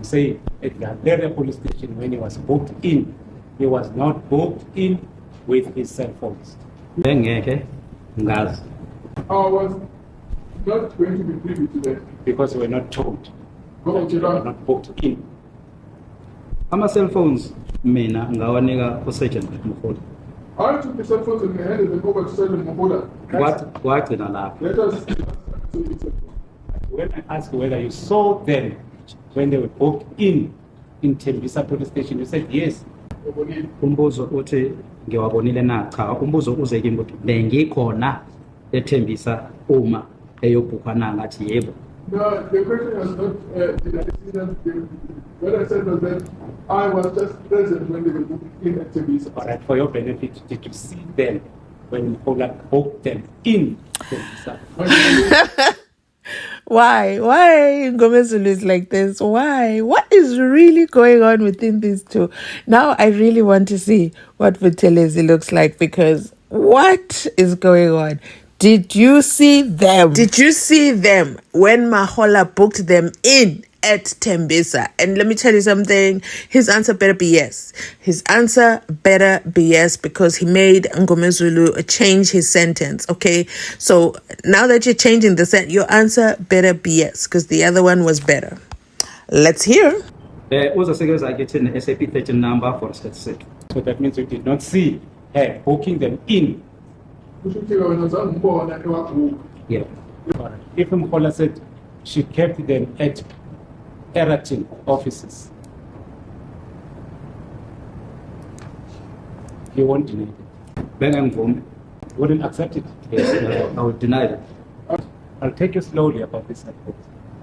I'm saying at the police station when he was booked in, he was not booked in with his cell phones. I was not going to be privy to that. Because we were not told that we were not booked in. Ama cell phones mina ngawanika uSergeant Mkhulu. I took the cell phones and handed them over to Sergeant Mkhulu. What in Allah? Let us. When I asked whether you saw them when they were booked in Tembisa police station, you said yes. Umbuzo uthi ngiwabonile na cha umbuzo uze kimi ukuthi bengikhona eThembisa uma eyobhukwa na ngathi yebo. No, the question was not did I see them. What I said was that I was just present when they were booked in at Tembisa. All right, for your benefit, did you see them when you booked them in Tembisa? Why Mngomezulu is like this? Why? What is really going on within these two? Now I really want to see what Buthelezi's looks like, because what is going on? Did you see them? Did you see them when Mahola booked them in at Tembisa? And let me tell you something, his answer better be yes. His answer better be yes, because he made Mngomezulu change his sentence, okay? So now that you're changing the sentence, your answer better be yes, because the other one was better. Let's hear. Uzosekeza getting SAP 13 number for statistic. So that means you did not see her booking them in. Yeah. If Mkhola said she kept them at Erating offices, you won't deny it. Wouldn't accept it. Yes, I would deny it. I'll take you slowly about this.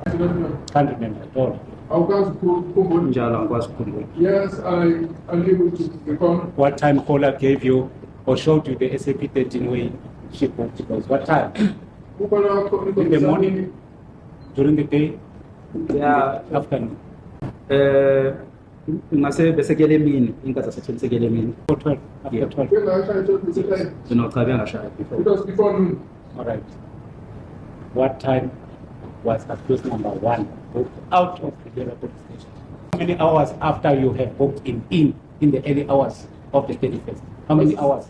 I don't know. Can't remember at all. Yes, I'm able to recall. What time Mkhola gave you or showed you the SAP 13 way she booked those? What time? In the morning? During the day? Yeah. Afternoon? Ngase besekele emini inkathi asethengisekele emini. After 12. Cha bengashayi before. It was before noon. All right. What time was accused number 1 booked out of the police station? How many hours after you have booked in the early hours of the 31st? How many hours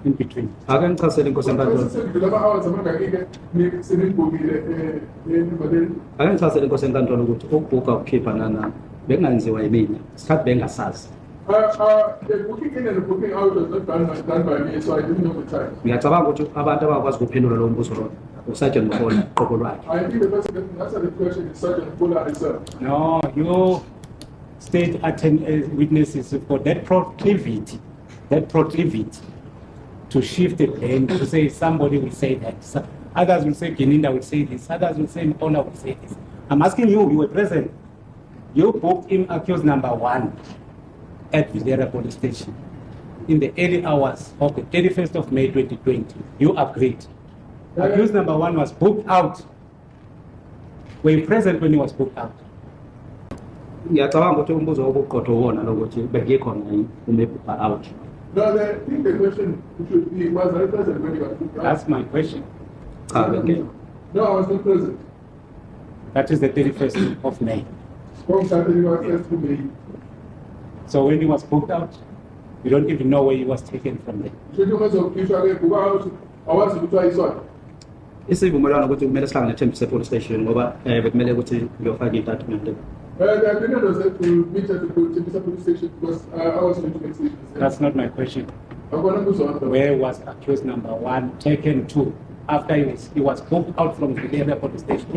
in between? Ake ngichazele inkosi enkantolo. Ake ngichazele inkosi enkantolo ukuthi ukubhuka ukukhipha nana bekungenziwa yimina. Isikhathi bengasazi. The booking in and the booking out was not done by me, so I didn't know the time. Ngiyacabanga ukuthi abantu abakwazi ukuphendula lo mbuzo lo uSergeant Mkhulu qobo lwakhe. I think the person that can answer the question is Sergeant Mkhulu himself. No, you state witnesses for that proclivity to shift the blame, to say somebody will say that. So others will say Geninda will say this, others will say Mkhulu will say this. I'm asking you, you were present. You booked him accused number 1 at Vilera police station in the early hours of the 31st of May 2020. You agreed. Accused number 1 was booked out. Were you present when he was booked out? Ngiyacabanga ukuthi umbuzo wokuqotho wona lokuthi bengikhona yini umebhuka out. No, I think the question should be, was I present when you were booked out? That's my question. Okay. No, I was not present. That is the 31st of May. From Saturday, you were first to May. So when he was booked out, you don't even know where he was taken from there. So you must have usually booked out. I want to try this one. Isivumelwano ukuthi kumele sihlangane eThembisa police station ngoba bekumele ukuthi ngiyofaka itatimende. The agreement was that we meet at the Tembisa police station because I was going to make decisions. That's not my question. Where was accused number 1 taken to after he was booked out from the area police station?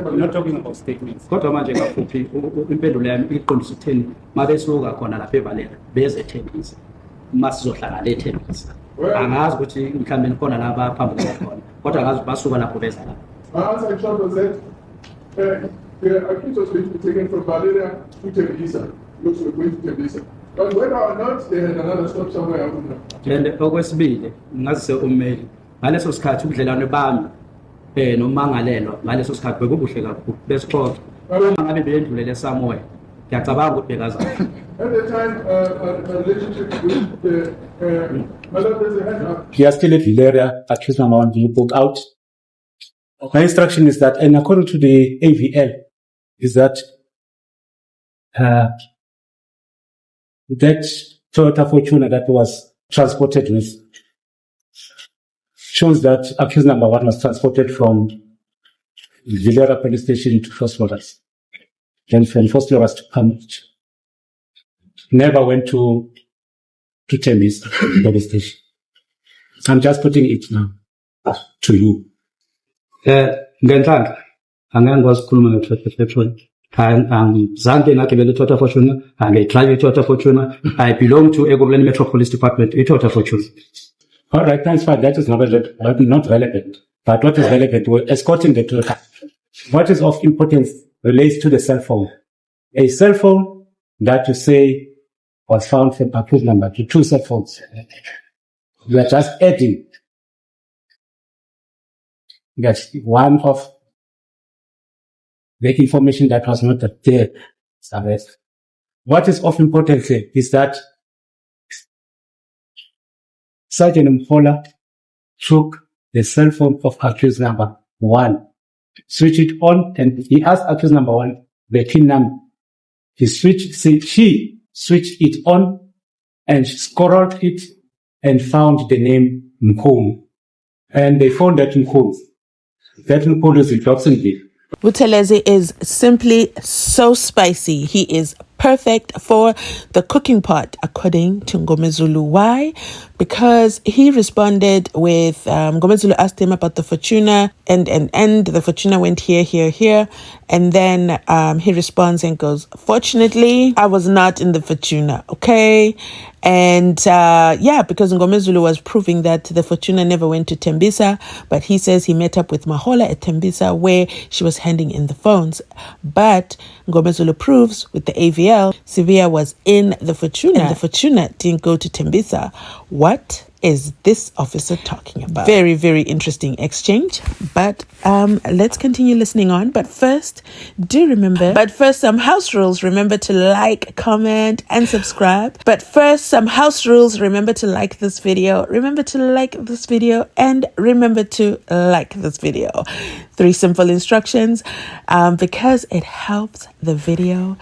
We're not talking about statements. Kodwa manje ngafuphi impendulo yami iqondisa ukutheni mabesuka khona lapha eValera beze eThembisa masizohlangana eThembisa. Angazi ukuthi mhlambe nikhona laba phambi kwakhona kodwa angazi basuka lapho beza lapha. My answer in short was that the accused was going to be taken from Valeria to Tembisa. Looks like going to Tembisa. But whether or not they had another stop somewhere, I don't know. And okwesibili ngazise ummeli ngaleso sikhathi ubudlelwane bami nomangalelwa ngaleso sikhathi bekubuhle kakhulu besixoxa uma ngabe beyendlulele somewhere ngiyacabanga ukuthi bekaza. At the time, my relationship with the Madam President. You are still at Valeria, accused number 1 being booked out? My instruction is that, and according to the AVL, is that that Toyota Fortuner that was transported with shows that accused number 1 was transported from Vilera police station to Phosphorus. Then from Phosphorus to Cambridge. Never went to Tembisa police station. I'm just putting it now to you. Ngenhlanhla angangikwazi ukukhuluma nge-Toyota Fortuner. Angizange ngagibela i-Toyota Fortuner, angiyidrayive i-Toyota Fortuner. I belong to Ekurhuleni Metropolis Department, i-Toyota Fortuner. All right, thanks for that. Is not relevant. But what is relevant, we're escorting the Toyota. What is of importance relates to the cell phone. A cell phone that you say was found from accused number to 2 cell phones. We are just adding that one of the information that was not there. What is of importance is that Sergeant Mfola took the cell phone of accused number 1, switched it on, and he asked accused number 1 the PIN number. She switched it on and scrolled it and found the name Mngomezulu. And they found that Mngomezulu. That Mngomezulu is in Dobsonville. Buthelezi is simply so spicy. He is perfect for the cooking pot, according to Mngomezulu. Why? Because he responded with, Mngomezulu asked him about the Fortuna, and the Fortuna went here. And then he responds and goes, fortunately, I was not in the Fortuna, okay? And because Mngomezulu was proving that the Fortuna never went to Tembisa, but he says he met up with Mahola at Tembisa where she was handing in the phones. But Mngomezulu proves with the AVL, Sivia was in the Fortuna, and the Fortuna didn't go to Tembisa. What is this officer talking about? Very, very interesting exchange. But let's continue listening on. But first, some house rules. Remember to like, comment, and subscribe. But first, some house rules. Remember to like this video. Remember to like this video. And remember to like this video. 3 simple instructions because it helps the video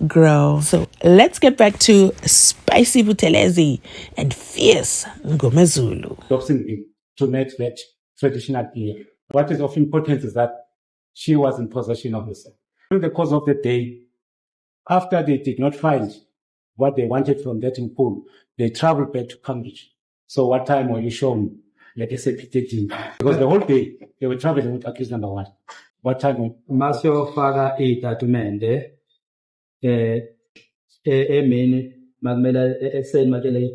grow. So let's get back to spicy Buthelezi and fierce Mngomezulu. To make that traditional clear. What is of importance is that she was in possession of herself. During the course of the day, after they did not find what they wanted from that pool, they traveled back to Cambridge. So what time were you shown? Let us say P13. Because the whole day they were traveling with accused number 1. What time? Masio faka itatimende emini makumele eseni makele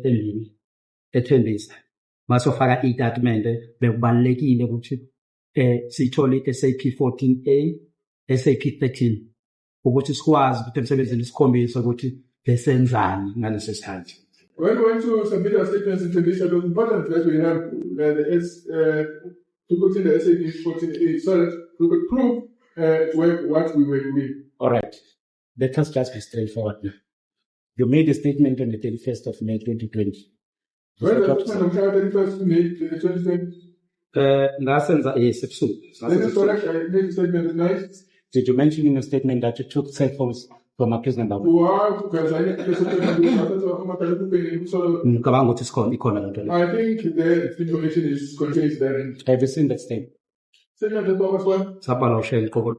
ethembisa. Masio faka itatimende bekubalekile ukuthi sithole SAP 14A, SAP 13 ukuthi sikwazi ukuthi emsebenzini sikhombise ukuthi besenzani ngaleso sikhathi. When we went to submit our statements in Tembisa, it was important that we have to put in the SAP 14A so that we could prove what we were doing. All right. Let us just be straightforward now. You made a statement on the 31st of May 2020. When the statement on the 31st of May 2020? Ngasenza ebusuku. This is correct. I made a statement at night. Did you mention in your statement that you took cell phones from accused number 1? Ngicabanga ukuthi ikhona lento le. I think the information is contained therein. Have you seen that statement? Statement at Thomas 1? Sabhala ushaya iqobo.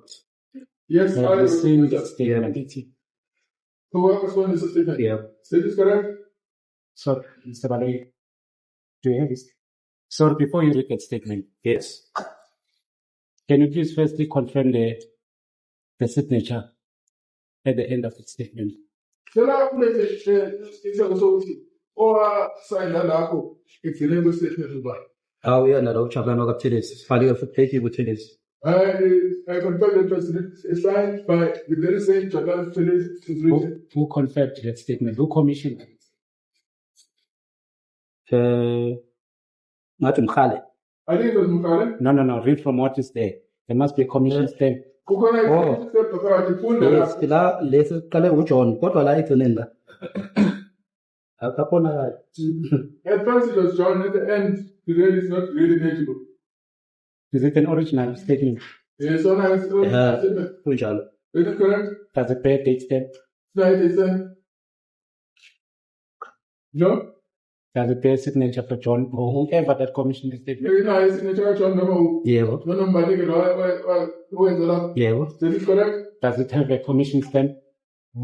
Yes, Have you seen that statement? So what was one is a statement? Yeah. Is this correct? So, Mr. Baloyi, do you have this? So before you read that statement, Yes. can you please firstly confirm the signature at the end of the statement? Shall I make it also or sign that up? It's the name of the statement. Uyena lo uchabana kaButhelezi. Sifalike futhi page Buthelezi. I confirm that it was signed by the very same Japan Buthelezi. Who confirmed that statement? Who commissioned it? Ngathi Mkhale. I think it was Mukare. No. Read from what is there. There must be a commission stamp. Yes, la lesi qale uJohn kodwa la igcineni la. Akabona. At first it was John, at the end the name is not really legible. Is it an original statement? Yes, so now it's Kunjalo. Is it correct? Does it bear date stamp? Slide is John? Does it bear signature for John or whoever that commissioned the statement? Maybe now it's in the church on number. Yebo. No number, who is the last? Yebo. Is it correct? Does it have a commission stamp?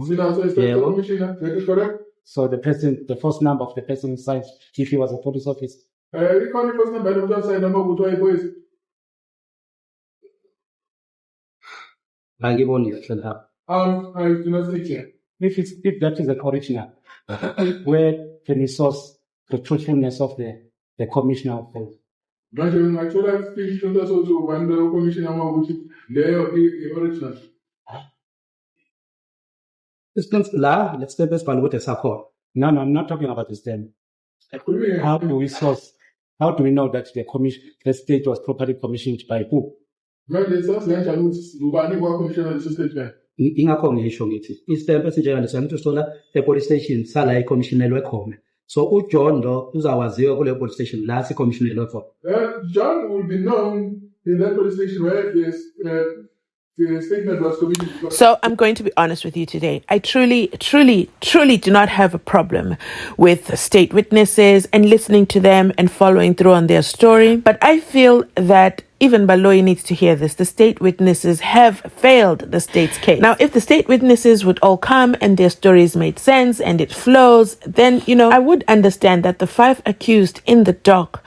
See now, so it's the Yeah. commissioner. Is it correct? So the person, the first number of the person who signed, if he was a police officer. We can't first number, I don't say number, which way boys. Angiboni kahle lapha. I do not say here. If that is an original, where can you source the truthfulness of the commissioner of the But you actually speak to us also when the commissioner which they are original. Let's step this one with the support. No, I'm not talking about the stamp. How do we source? How do we know that the state was properly commissioned by who? Well, it's also like a commissioner of the state. Ingakho ngisho ngithi istempe esinjengalesi ukuthi usola e-police station sala icommissionelwe khona. So uJohn lo uzawaziwa kule police station la sicommissionelwe khona. John will be known in that police station where the statement was commissioned. So I'm going to be honest with you today. I truly do not have a problem with state witnesses and listening to them and following through on their story. But I feel that even Baloyi needs to hear this. The state witnesses have failed the state's case. Now, if the state witnesses would all come and their stories made sense and it flows, then, I would understand that the 5 accused in the dock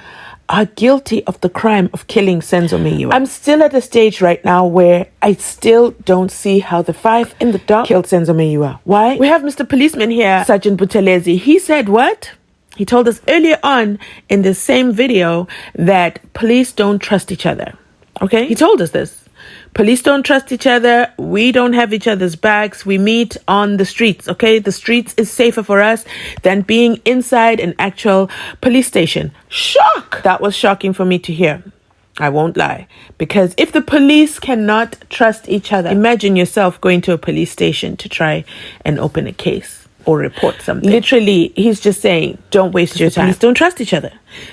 are guilty of the crime of killing SENZO MEYIWA. I'm still at a stage right now where I still don't see how the 5 in the dock killed SENZO MEYIWA. Why? We have Mr. Policeman here, Sergeant Buthelezi'S. He said what? He told us earlier on in the same video that police don't trust each other. Okay? He told us this. Police don't trust each other. We don't have each other's backs. We meet on the streets, okay? The streets is safer for us than being inside an actual police station. Shock! That was shocking for me to hear. I won't lie. Because if the police cannot trust each other, imagine yourself going to a police station to try and open a case or report something. Literally, he's just saying, don't waste your time. The police don't trust each other.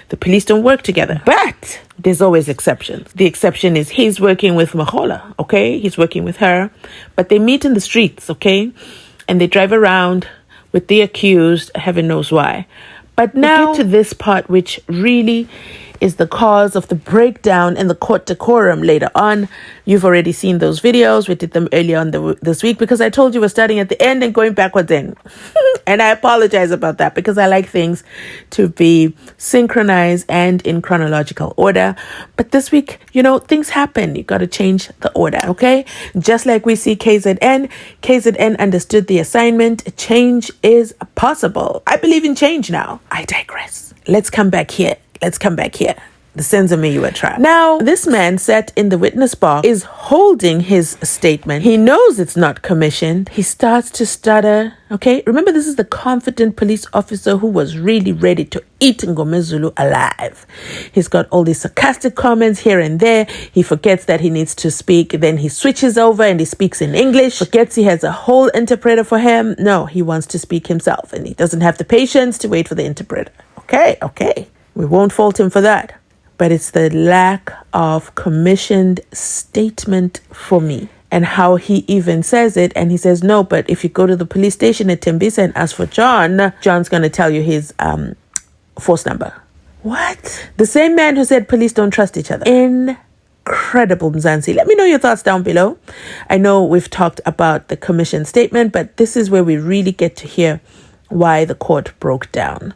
The police don't work together. But there's always exceptions. The exception is he's working with Mahola, okay? He's working with her. But they meet in the streets, okay? And they drive around with the accused, heaven knows why. But now we get to this part, which really is the cause of the breakdown in the court decorum later on. You've already seen those videos. We did them earlier on this week because I told you we're starting at the end and going backwards in. And I apologize about that because I like things to be synchronized and in chronological order. But this week, things happen. You got to change the order, okay? Just like we see KZN understood the assignment. Change is possible. I believe in change now. I digress. Let's come back here. The SENZO MEYIWA trial. Now, this man sat in the witness box is holding his statement. He knows it's not commissioned. He starts to stutter. Okay, remember this is the confident police officer who was really ready to eat Mngomezulu alive. He's got all these sarcastic comments here and there. He forgets that he needs to speak. Then he switches over and he speaks in English. Forgets he has a whole interpreter for him. No, he wants to speak himself and he doesn't have the patience to wait for the interpreter. Okay. We won't fault him for that. But it's the lack of commissioned statement for me. And how he even says it. And he says, no, but if you go to the police station at Tembisa and ask for John, John's going to tell you his force number. What? The same man who said police don't trust each other. Incredible, Mzansi. Let me know your thoughts down below. I know we've talked about the commission statement, but this is where we really get to hear why the court broke down.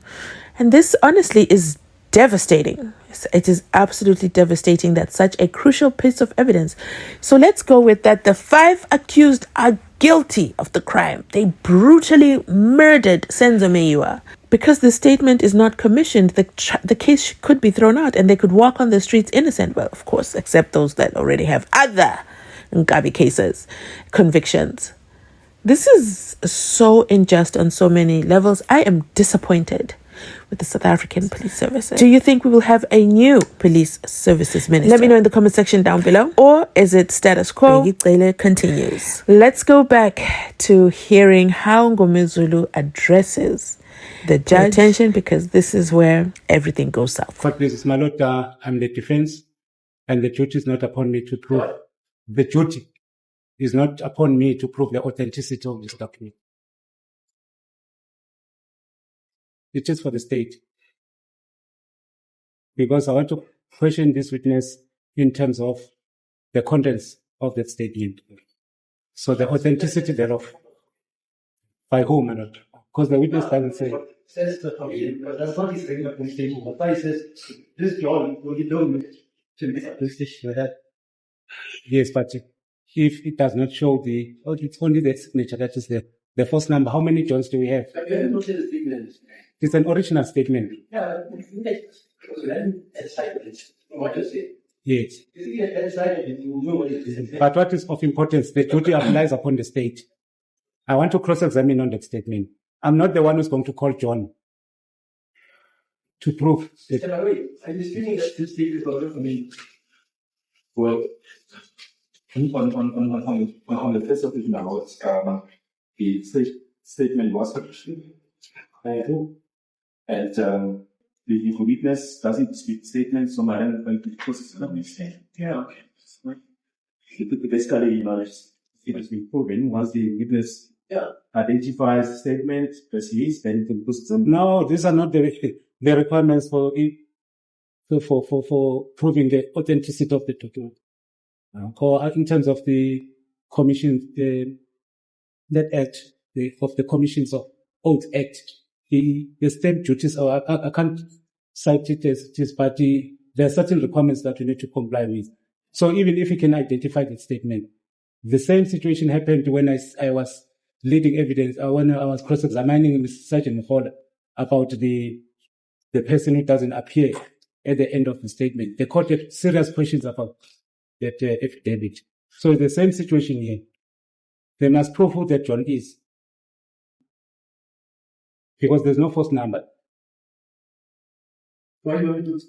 And this honestly is devastating. It is absolutely devastating that such a crucial piece of evidence. So let's go with that. The 5 accused are guilty of the crime. They brutally murdered SENZO MEYIWA. Because the statement is not commissioned, the case could be thrown out and they could walk on the streets innocent. Well, of course, except those that already have other Ngabi cases, convictions. This is so unjust on so many levels. I am disappointed with the South African Police Services. Do you think we will have a new Police Services Minister? Let me know in the comment section down below. Or is it status quo? Continues. Let's go back to hearing how Mngomezulu addresses the judge. Attention, because this is where everything goes south. Fact is, my lord, I'm the defense. And the duty is not upon me to prove. The duty is not upon me to prove the authenticity of this document. It is for the state. Because I want to question this witness in terms of the contents of that statement. So the authenticity thereof. By whom or not? Because the witness doesn't say. Says the that's what he's saying. But he says, this John, will you know me? Yes, but if it does not show the, it's only the signature that is the first number. How many Johns do we have? It's an original statement. What is it? Yes. But what is of importance, the duty applies upon the state. I want to cross-examine on that statement. I'm not the one who's going to call John to prove that. I'm disputing that this statement is, I mean, well, on the face of it now, the statement was published. And the witness doesn't dispute the statement, so my process is yeah, okay. Basically, you know, it has been proven once the witness identifies the statement, perceives, then it can post them. No, these are not the requirements for proving the authenticity of the document. Or in terms of the commission, that act, of the Commissions of Oath Act, the stamp duties, I can't cite it as it is, but there are certain requirements that we need to comply with. So even if you can identify the statement, the same situation happened when I was leading evidence, when I was cross-examining Mr. Sergeant Hall about the person who doesn't appear at the end of the statement. The court had serious questions about that affidavit. So the same situation here. They must prove who that John is. Because there's no false number. Why do you want to do this?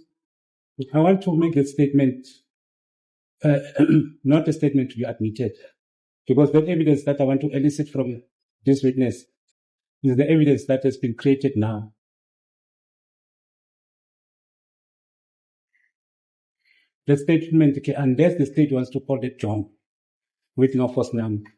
I want to make a statement, not a statement to be admitted. Because the evidence that I want to elicit from this witness is the evidence that has been created now. The statement, unless the state wants to call it John with no false number.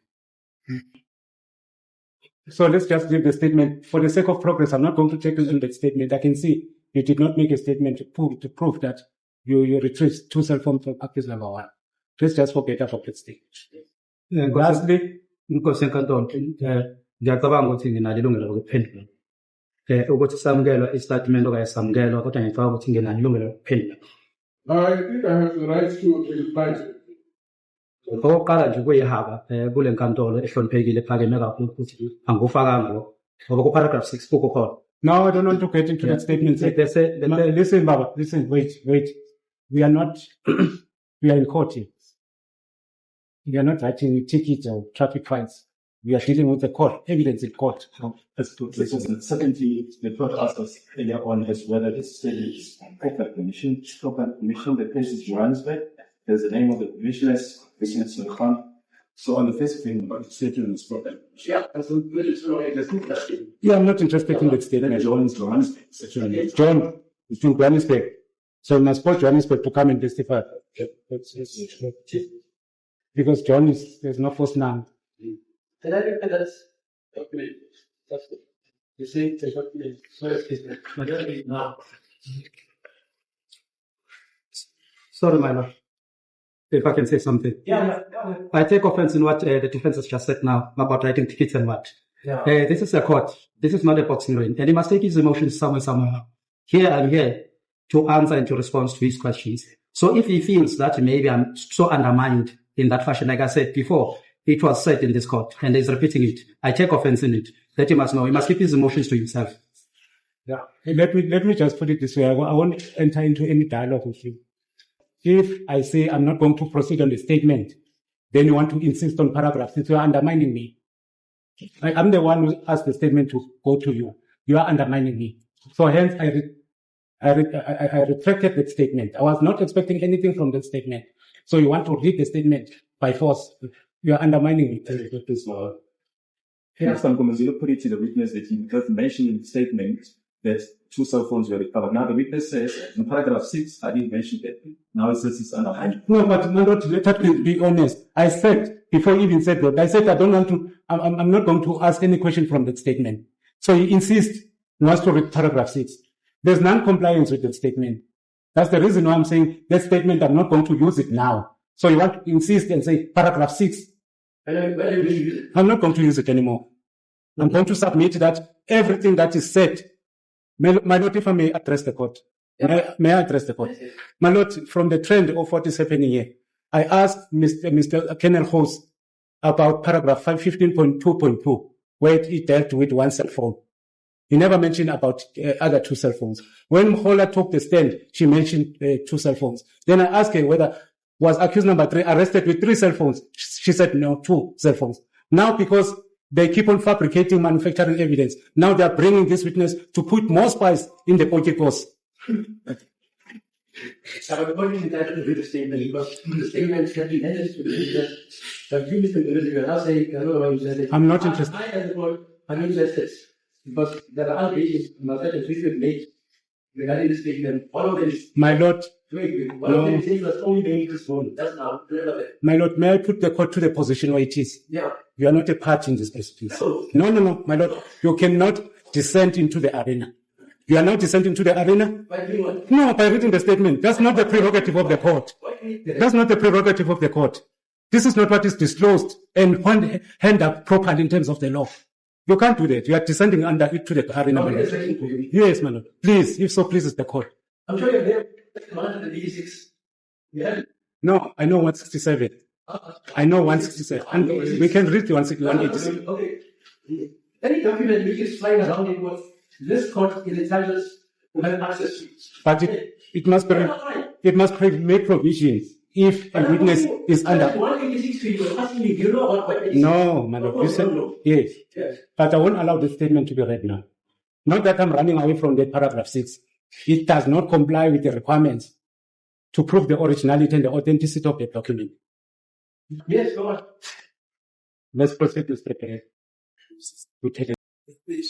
So let's just leave the statement. For the sake of progress, I'm not going to take in that statement. I can see you did not make a statement to prove that you retrieved 2 cell phones from accused number 1. Let's just forget about that statement. Lastly, Inkosi enkantolo, ngiyacabanga ukuthi nginalo ilungelo lokuphendula. Ukuthi samukelwa istatement okanye samukelwa kodwa ngicabanga ukuthi nginalo ilungelo lokuphendula. I think I have the right to reply to it. Okokuqala nje kuyihaba kule nkantolo ehloniphekile ephakeme kakhulu ukuthi angufakanga ngoba ku paragraph 6 buku khona. no, I don't want to get into that statement. Listen, Baba, listen, wait. We are not, we are in court here. We are not writing tickets or traffic fines. We are dealing with the court, evidence in court. Secondly, the court asked us earlier on as whether this statement is proper permission. The place is Johannesburg. There's the name of the commissioners, business in the front. So on the face of it, the statement is proper. Yeah, I'm not interested in that statement. John is Johannesburg. John is from Johannesburg. So we must put Johannesburg to come and testify. Because John there's no first name. Can I read that document? You see, the document. Sorry, my lord. If I can say something. Yeah. I take offense in what the defense has just said now about writing tickets and what. Yeah. This is a court. This is not a boxing ring. And he must take his emotions somewhere. Here I'm here to answer and to respond to his questions. So if he feels that maybe I'm so undermined in that fashion, like I said before, it was said in this court and he's repeating it. I take offense in it. That he must know. He must keep his emotions to himself. Yeah. Let me just put it this way. I won't enter into any dialogue with you. If I say I'm not going to proceed on the statement, then you want to insist on paragraphs. Since you are undermining me. I'm the one who asked the statement to go to you. You are undermining me. So hence I retracted that statement. I was not expecting anything from that statement. So you want to read the statement by force. You are undermining me. Mr. Mngomezulu put it to the witness that he does mention in the statement that 2 cell phones were recovered. Now the witness says in paragraph 6, I didn't mention that. Now it says it's underlined. No, but my lord, let me be honest. I said, before you even said that, I said I don't want to, I'm not going to ask any question from that statement. So he insists, he wants to read paragraph 6. There's non-compliance with that statement. That's the reason why I'm saying that statement, I'm not going to use it now. So you want to insist and say paragraph 6. I'm not going to use it anymore. I'm going to submit that everything that is said. My lord, if I may address the court. May I address the court? My lord, from the trend of what is happening here, I asked Mr. Kennel Host about paragraph 15.2.2, where he dealt with 1 cell phone. He never mentioned about other 2 cell phones. When Hola took the stand, she mentioned 2 cell phones. Then I asked her whether was accused number 3 arrested with 3 cell phones. She said no, 2 cell phones. Now, because they keep on fabricating, manufacturing evidence, now they are bringing this witness to put more spice in the pocketbooks. I'm going to read the statement because the statement can be edited that you listen I'll say, I don't know why you said it. I'm not interested. I as a board, I'm interested because there are allegations that we should make regarding this statement. All of this. My lord. One of them saying was only made this phone. That's now relevant. My lord, may I put the court to the position where it is? Yeah. You are not a party in this case, please. No, my lord. You cannot descend into the arena. You are not descending into the arena? No, by reading the statement. That's not the prerogative of the court. That's not the prerogative of the court. This is not what is disclosed and hand up properly in terms of the law. You can't do that. You are descending under it to the arena. Okay, yes, my lord. Please, if so pleases the court. I'm sure you're there. 186. Yeah. No, I know 167. I know 167. And we can read the 186. Okay. Any document which is flying around in what this court in Italians will have access to. But it must make provisions if a witness is under. 186 people asking me, do you know what it is? No, my lord. You said yes. But I won't allow the statement to be read now. Not that I'm running away from that paragraph 6. It does not comply with the requirements to prove the originality and the authenticity of the document. Yes, go on. Let's proceed to step ahead.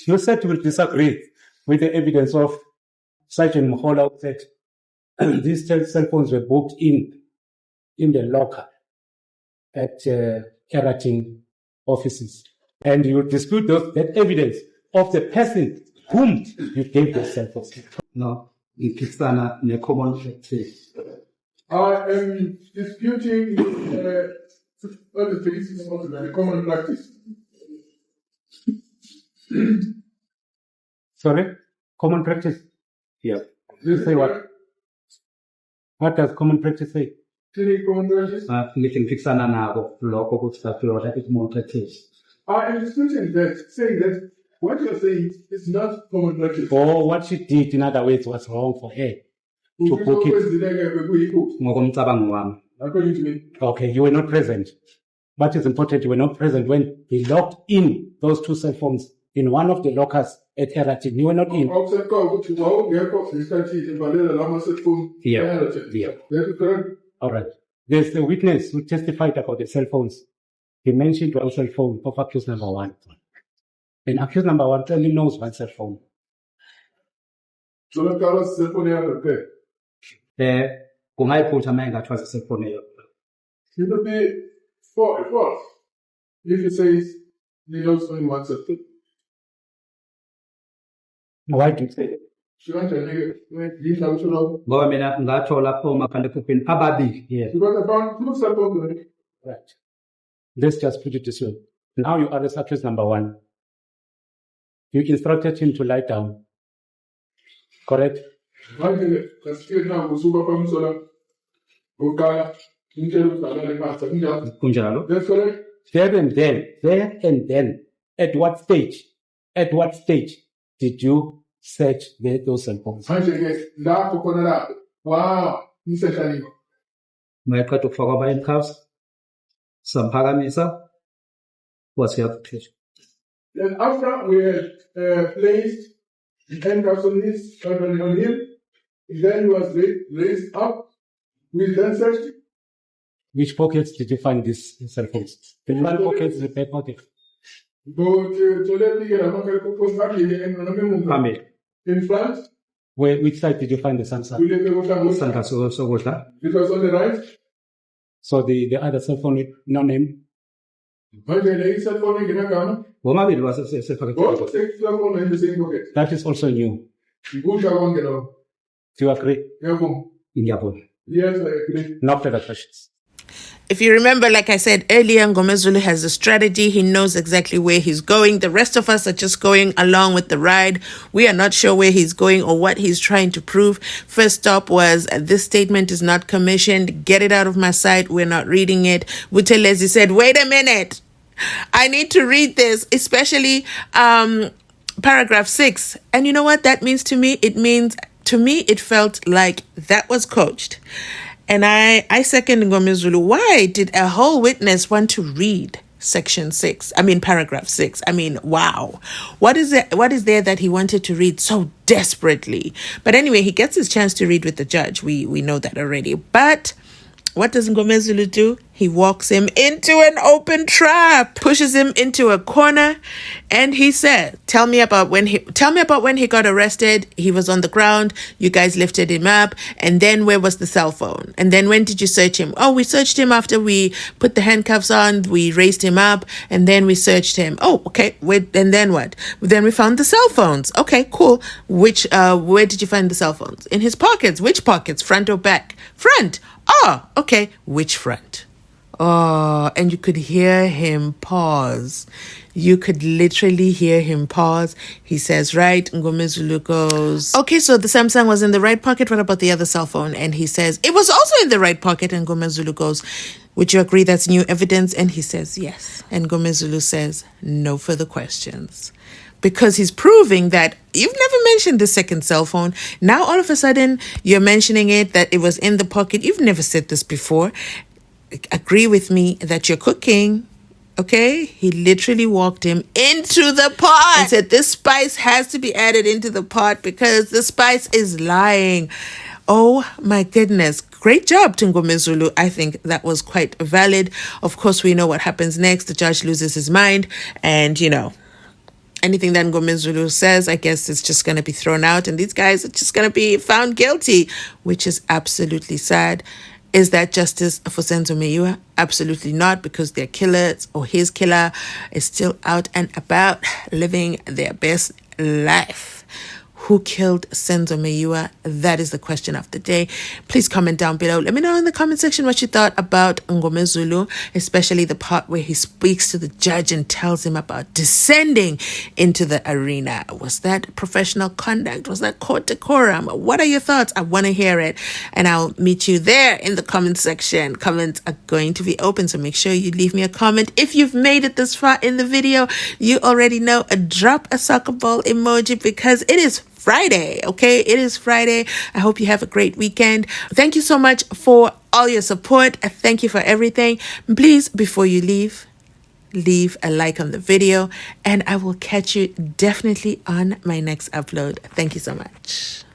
You said you will disagree with the evidence of Sergeant Mhola that these cell phones were booked in the locker at Erating offices. And you dispute that evidence of the person whom you gave the cell phones. No, in Kistana, in a common practice. I am disputing all the basis of the common practice. Sorry? Common practice? Yeah. You say what? What does common practice say? Common practice? I am disputing that, saying that what you're saying is not common practice. Or what she did, in other words, was wrong for her to book it. According to me. Okay, you were not present. What is important, you were not present when he locked in those 2 cell phones in one of the lockers at Erating. You were not in. Yeah. All right. There's the witness who testified about the cell phones. He mentioned 1 cell phone of accused number 1. And accused number 1 only knows 1 cell phone. Kungayiphutha uma engathiwa cellphone eyo. It will be false if it says he knows only 1 cell phone. Why do you say that? Ngoba mina ngatsho lapho umakhalekhukhwini ababili. Yes. Because I found 2 cell phones. Right. Let's just put it this way. Now you arrest accused number 1. You instructed him to lie down. Correct? Kunjalo. That's correct. There and then, at what stage did you search those cell phones? Wow. Mayeqeda ukufakwa ama-handcuffs, samphakamisa, wasiyaphuthisa. Then after we had placed the handcuffs on him, then he was raised up. We then searched. Which pockets did you find these cell phones? The front pockets, the back pocket. Phambili. In front, Which side did you find the Samsung? Sandla sokudla. it was on the right. So the other cell phone with no name. Manje le cell phone nginagama. Womabili wasefake. Both take cell phone in the same pocket. That is also new. Ngusha konke lokho. Do you agree? Ngiyabonga. Ngiyabona. Yes, I agree. No further questions. If you remember, like I said earlier, Mngomezulu has a strategy. He knows exactly where he's going. The rest of us are just going along with the ride. We are not sure where he's going or what he's trying to prove. First stop was, this statement is not commissioned. Get it out of my sight. We're not reading it. Buthelezi'S said, wait a minute. I need to read this, especially paragraph 6. And you know what that means to me? It means, to me, it felt like that was coached. And I second Mngomezulu. Why did a whole witness want to read paragraph 6? I mean, wow. What is there that he wanted to read so desperately? But anyway, he gets his chance to read with the judge. We know that already. But what does Mngomezulu do? He walks him into an open trap, pushes him into a corner, and he said, tell me about when he got arrested. He was on the ground. You guys lifted him up. And then where was the cell phone? And then when did you search him? Oh, we searched him after we put the handcuffs on. We raised him up, and then we searched him. Oh, okay. And then what? Then we found the cell phones. Okay, cool. Where did you find the cell phones? In his pockets. Which pockets? Front or back? Front. Oh, okay. Which front? Oh, and you could hear him pause. You could literally hear him pause. He says, right. Mngomezulu goes, okay, so the Samsung was in the right pocket. What about the other cell phone? And he says, it was also in the right pocket. And Mngomezulu goes, would you agree that's new evidence? And he says, yes. And Mngomezulu says, no further questions. Because he's proving that you've never mentioned the second cell phone. Now, all of a sudden, you're mentioning it, that it was in the pocket. You've never said this before. Agree with me that you're cooking. Okay? He literally walked him into the pot and said, this spice has to be added into the pot because the spice is lying. Oh my goodness. Great job, Mngomezulu. I think that was quite valid. Of course, we know what happens next. The judge loses his mind and, anything that Mngomezulu says, I guess it's just going to be thrown out and these guys are just going to be found guilty, which is absolutely sad. Is that justice for SENZO MEYIWA? Absolutely not, because their killers or his killer is still out and about living their best life. Who killed SENZO MEYIWA? That is the question of the day. Please comment down below. Let me know in the comment section what you thought about Mngomezulu, especially the part where he speaks to the judge and tells him about descending into the arena. Was that professional conduct? Was that court decorum? What are your thoughts? I want to hear it. And I'll meet you there in the comment section. Comments are going to be open, so make sure you leave me a comment. If you've made it this far in the video, you already know, drop a soccer ball emoji because it is Friday, okay? It is Friday. I hope you have a great weekend. Thank you so much for all your support. Thank you for everything. Please, before you leave a like on the video, and I will catch you definitely on my next upload. Thank you so much.